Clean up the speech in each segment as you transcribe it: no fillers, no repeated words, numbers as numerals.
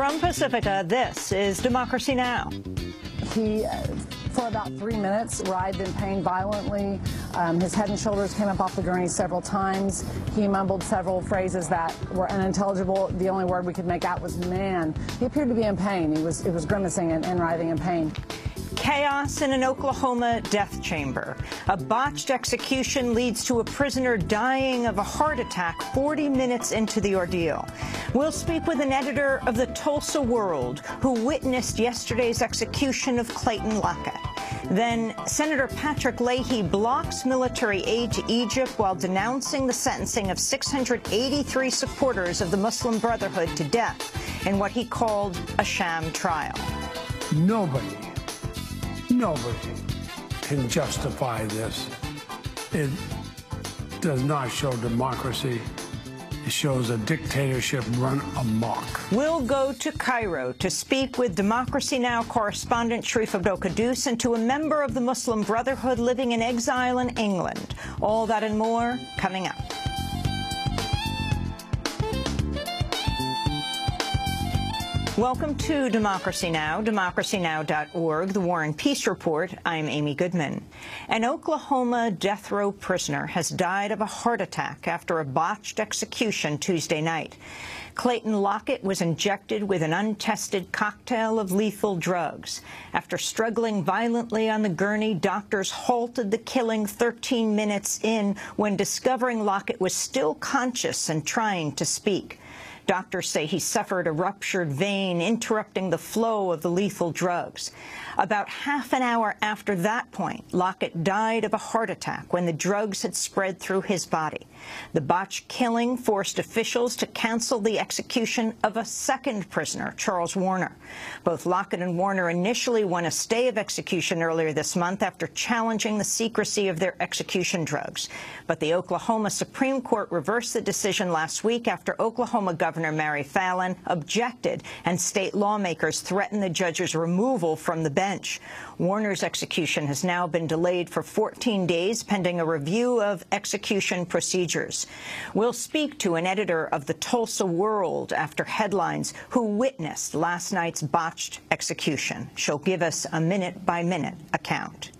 From Pacifica, this is Democracy Now! He, for about 3 minutes, writhed in pain violently. His head and shoulders came up off the gurney several times. He mumbled several phrases that were unintelligible. The only word we could make out was "man." He appeared to be in pain. He was grimacing and writhing in pain. Chaos in an Oklahoma death chamber. A botched execution leads to a prisoner dying of a heart attack 40 minutes into the ordeal. We'll speak with an editor of the Tulsa World who witnessed yesterday's execution of Clayton Lockett. Then Senator Patrick Leahy blocks military aid to Egypt while denouncing the sentencing of 683 supporters of the Muslim Brotherhood to death in what he called a sham trial. Nobody can justify this. It does not show democracy. It shows a dictatorship run amok. We'll go to Cairo to speak with Democracy Now! Correspondent Sharif Abdel-Quddus and to a member of the Muslim Brotherhood living in exile in England. All that and more coming up. Welcome to Democracy Now!, democracynow.org, The War and Peace Report. I'm Amy Goodman. An Oklahoma death row prisoner has died of a heart attack after a botched execution Tuesday night. Clayton Lockett was injected with an untested cocktail of lethal drugs. After struggling violently on the gurney, doctors halted the killing 13 minutes in when discovering Lockett was still conscious and trying to speak. Doctors say he suffered a ruptured vein, interrupting the flow of the lethal drugs. About half an hour after that point, Lockett died of a heart attack when the drugs had spread through his body. The botched killing forced officials to cancel the execution of a second prisoner, Charles Warner. Both Lockett and Warner initially won a stay of execution earlier this month after challenging the secrecy of their execution drugs. But the Oklahoma Supreme Court reversed the decision last week after Oklahoma Governor Mary Fallin objected and state lawmakers threatened the judge's removal from the bench. Warner's execution has now been delayed for 14 days pending a review of execution procedures. We'll speak to an editor of the Tulsa World after headlines who witnessed last night's botched execution. She'll give us a minute-by-minute account.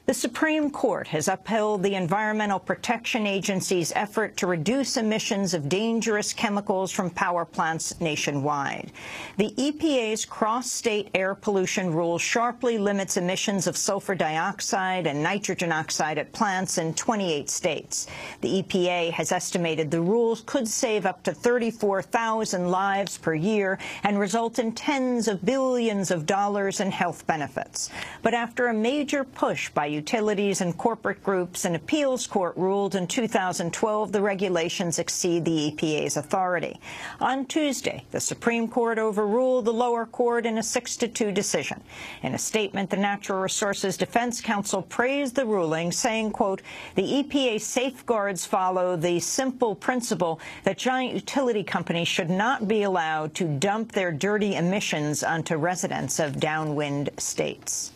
The Supreme Court has upheld the Environmental Protection Agency's effort to reduce emissions of dangerous chemicals from power plants nationwide. The EPA's cross-state air pollution rule sharply limits emissions of sulfur dioxide and nitrogen oxide at plants in 28 states. The EPA has estimated the rules could save up to 34,000 lives per year and result in tens of billions of dollars in health benefits. But after a major push by utilities and corporate groups, an appeals court ruled in 2012 the regulations exceed the EPA's authority. On Tuesday, the Supreme Court overruled the lower court in a 6-2 decision. In a statement, the Natural Resources Defense Council praised the ruling, saying, quote, "The EPA safeguards follow the simple principle that giant utility companies should not be allowed to dump their dirty emissions onto residents of downwind states."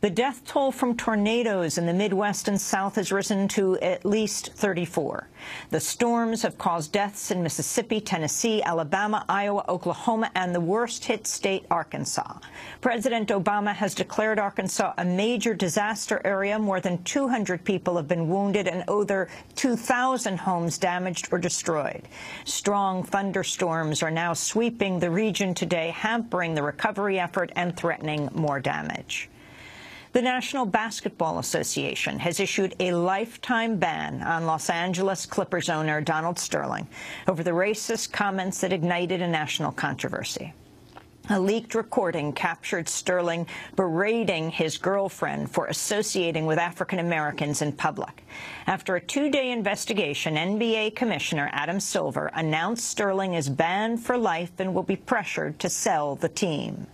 The death toll from tornadoes in the Midwest and South has risen to at least 34. The storms have caused deaths in Mississippi, Tennessee, Alabama, Iowa, Oklahoma, and the worst-hit state, Arkansas. President Obama has declared Arkansas a major disaster area. More than 200 people have been wounded and over 2,000 homes damaged or destroyed. Strong thunderstorms are now sweeping the region today, hampering the recovery effort and threatening more damage. The National Basketball Association has issued a lifetime ban on Los Angeles Clippers owner Donald Sterling over the racist comments that ignited a national controversy. A leaked recording captured Sterling berating his girlfriend for associating with African Americans in public. After a 2-day investigation, NBA Commissioner Adam Silver announced Sterling is banned for life and will be pressured to sell the team.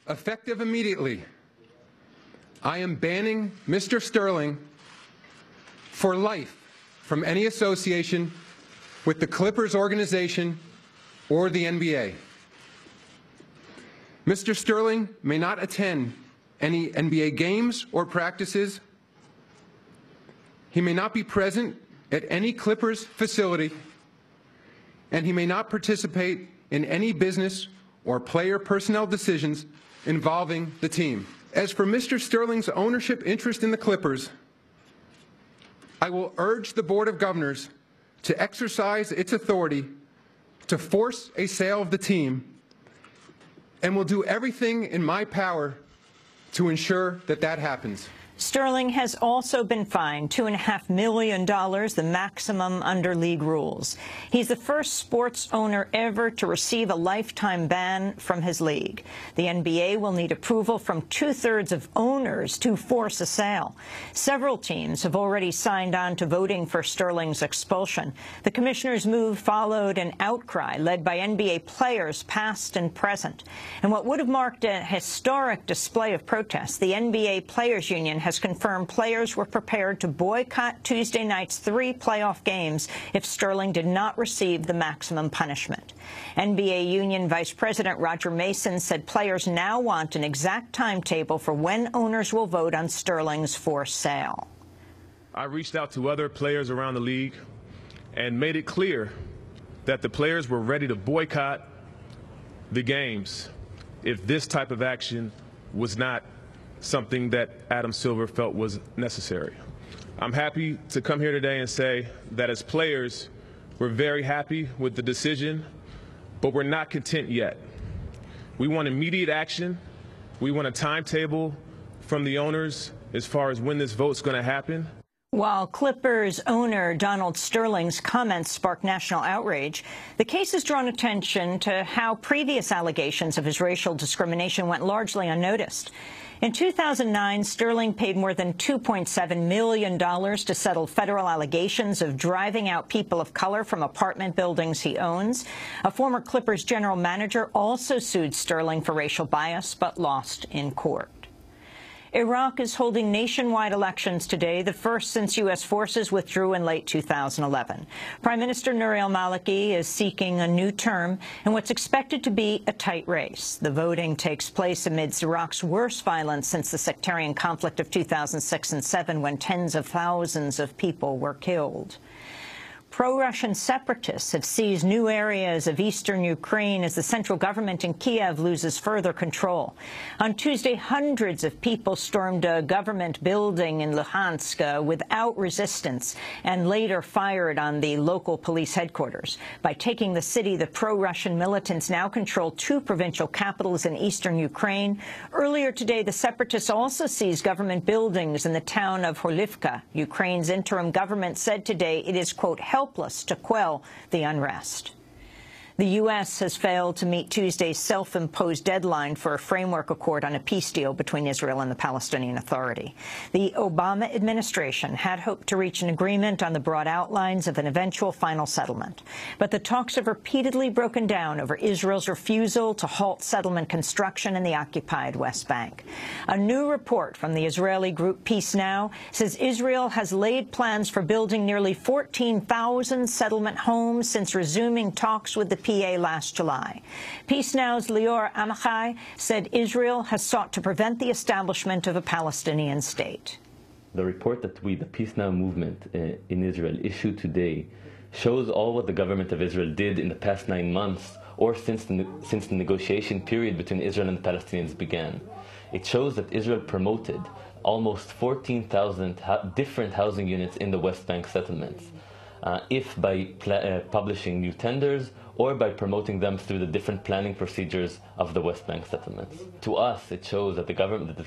Effective immediately, I am banning Mr. Sterling for life from any association with the Clippers organization or the NBA. Mr. Sterling may not attend any NBA games or practices. He may not be present at any Clippers facility, and he may not participate in any business or player personnel decisions involving the team. As for Mr. Sterling's ownership interest in the Clippers, I will urge the Board of Governors to exercise its authority to force a sale of the team, and will do everything in my power to ensure that that happens. Sterling has also been fined $2.5 million, the maximum under league rules. He's the first sports owner ever to receive a lifetime ban from his league. The NBA will need approval from 2/3 of owners to force a sale. Several teams have already signed on to voting for Sterling's expulsion. The commissioner's move followed an outcry led by NBA players past and present. And what would have marked a historic display of protest, the NBA Players Union has confirmed players were prepared to boycott Tuesday night's 3 playoff games if Sterling did not receive the maximum punishment. NBA Union Vice President Roger Mason said players now want an exact timetable for when owners will vote on Sterling's forced sale. I reached out to other players around the league and made it clear that the players were ready to boycott the games if this type of action was not something that Adam Silver felt was necessary. I'm happy to come here today and say that as players, we're very happy with the decision, but we're not content yet. We want immediate action. We want a timetable from the owners as far as when this vote's going to happen. While Clippers owner Donald Sterling's comments sparked national outrage, the case has drawn attention to how previous allegations of his racial discrimination went largely unnoticed. In 2009, Sterling paid more than $2.7 million to settle federal allegations of driving out people of color from apartment buildings he owns. A former Clippers general manager also sued Sterling for racial bias, but lost in court. Iraq is holding nationwide elections today, the first since U.S. forces withdrew in late 2011. Prime Minister Nouri al-Maliki is seeking a new term in what's expected to be a tight race. The voting takes place amidst Iraq's worst violence since the sectarian conflict of 2006 and 2007, when tens of thousands of people were killed. Pro-Russian separatists have seized new areas of eastern Ukraine as the central government in Kiev loses further control. On Tuesday, hundreds of people stormed a government building in Luhansk without resistance and later fired on the local police headquarters. By taking the city, the pro-Russian militants now control 2 provincial capitals in eastern Ukraine. Earlier today, the separatists also seized government buildings in the town of Horlivka. Ukraine's interim government said today it is, quote, helpless to quell the unrest. The U.S. has failed to meet Tuesday's self-imposed deadline for a framework accord on a peace deal between Israel and the Palestinian Authority. The Obama administration had hoped to reach an agreement on the broad outlines of an eventual final settlement. But the talks have repeatedly broken down over Israel's refusal to halt settlement construction in the occupied West Bank. A new report from the Israeli group Peace Now says Israel has laid plans for building nearly 14,000 settlement homes since resuming talks with the PA last July. Peace Now's Lior Amichai said Israel has sought to prevent the establishment of a Palestinian state. The report that we, the Peace Now movement in Israel, issued today shows all what the government of Israel did in the past 9 months, or since the negotiation period between Israel and the Palestinians began. It shows that Israel promoted almost 14,000 different housing units in the West Bank settlements, if by publishing new tenders or by promoting them through the different planning procedures of the West Bank settlements. To us, it shows that the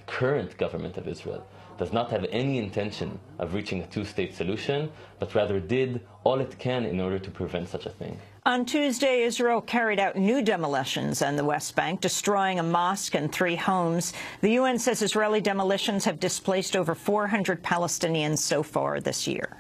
current government of Israel does not have any intention of reaching a 2-state solution, but rather did all it can in order to prevent such a thing. On Tuesday, Israel carried out new demolitions on the West Bank, destroying a mosque and 3 homes. The UN says Israeli demolitions have displaced over 400 Palestinians so far this year.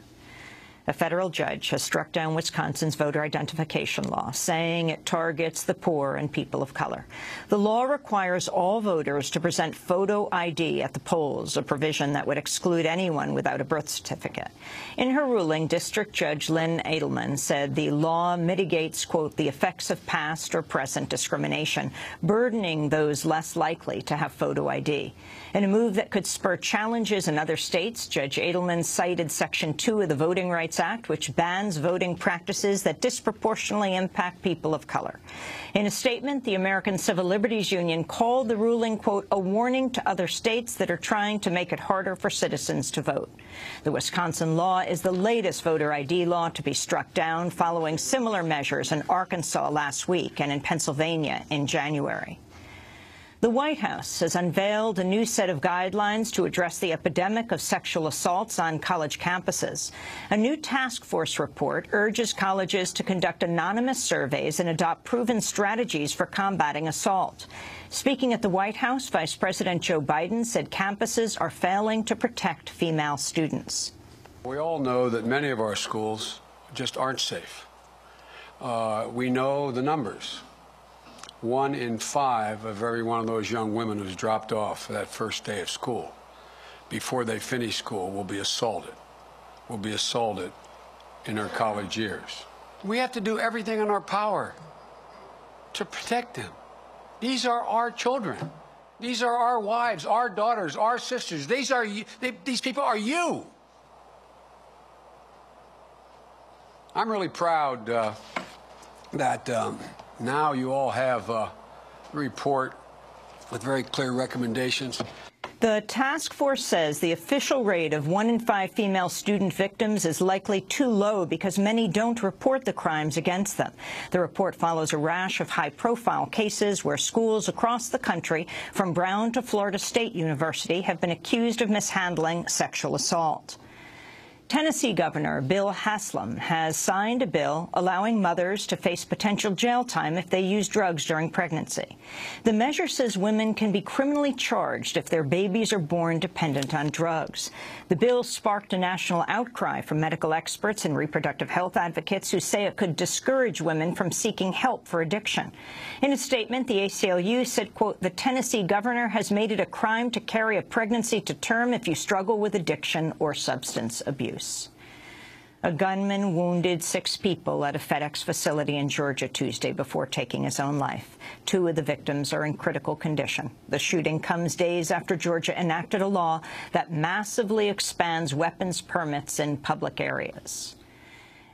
A federal judge has struck down Wisconsin's voter identification law, saying it targets the poor and people of color. The law requires all voters to present photo ID at the polls, a provision that would exclude anyone without a birth certificate. In her ruling, District Judge Lynn Edelman said the law mitigates, quote, the effects of past or present discrimination, burdening those less likely to have photo ID. In a move that could spur challenges in other states, Judge Edelman cited Section 2 of the Voting Rights Rights Act, which bans voting practices that disproportionately impact people of color. In a statement, the American Civil Liberties Union called the ruling, quote, a warning to other states that are trying to make it harder for citizens to vote. The Wisconsin law is the latest voter ID law to be struck down, following similar measures in Arkansas last week and in Pennsylvania in January. The White House has unveiled a new set of guidelines to address the epidemic of sexual assaults on college campuses. A new task force report urges colleges to conduct anonymous surveys and adopt proven strategies for combating assault. Speaking at the White House, Vice President Joe Biden said campuses are failing to protect female students. We all know that many of our schools just aren't safe. We know the numbers. 1 in 5 of every one of those young women who's dropped off that first day of school, before they finish school, will be assaulted in their college years. We have to do everything in our power to protect them. These are our children. These are our wives, our daughters, our sisters. These people are you. I'm really proud that now you all have a report with very clear recommendations. The task force says the official rate of 1 in 5 female student victims is likely too low because many don't report the crimes against them. The report follows a rash of high-profile cases where schools across the country, from Brown to Florida State University, have been accused of mishandling sexual assault. Tennessee Governor Bill Haslam has signed a bill allowing mothers to face potential jail time if they use drugs during pregnancy. The measure says women can be criminally charged if their babies are born dependent on drugs. The bill sparked a national outcry from medical experts and reproductive health advocates who say it could discourage women from seeking help for addiction. In a statement, the ACLU said, quote, the Tennessee governor has made it a crime to carry a pregnancy to term if you struggle with addiction or substance abuse. A gunman wounded 6 people at a FedEx facility in Georgia Tuesday before taking his own life. 2 of the victims are in critical condition. The shooting comes days after Georgia enacted a law that massively expands weapons permits in public areas.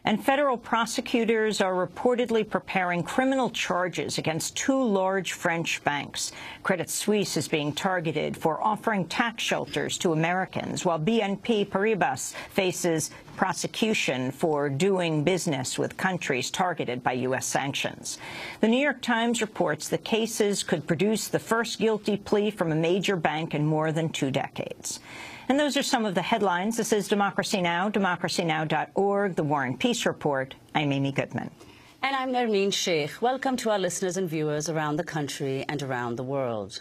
And federal prosecutors are reportedly preparing criminal charges against 2 large French banks. Credit Suisse is being targeted for offering tax shelters to Americans, while BNP Paribas faces prosecution for doing business with countries targeted by U.S. sanctions. The New York Times reports the cases could produce the first guilty plea from a major bank in more than 2 decades. And those are some of the headlines. This is Democracy Now!, democracynow.org, The War and Peace Report. I'm Amy Goodman. And I'm Nermeen Sheikh. Welcome to our listeners and viewers around the country and around the world.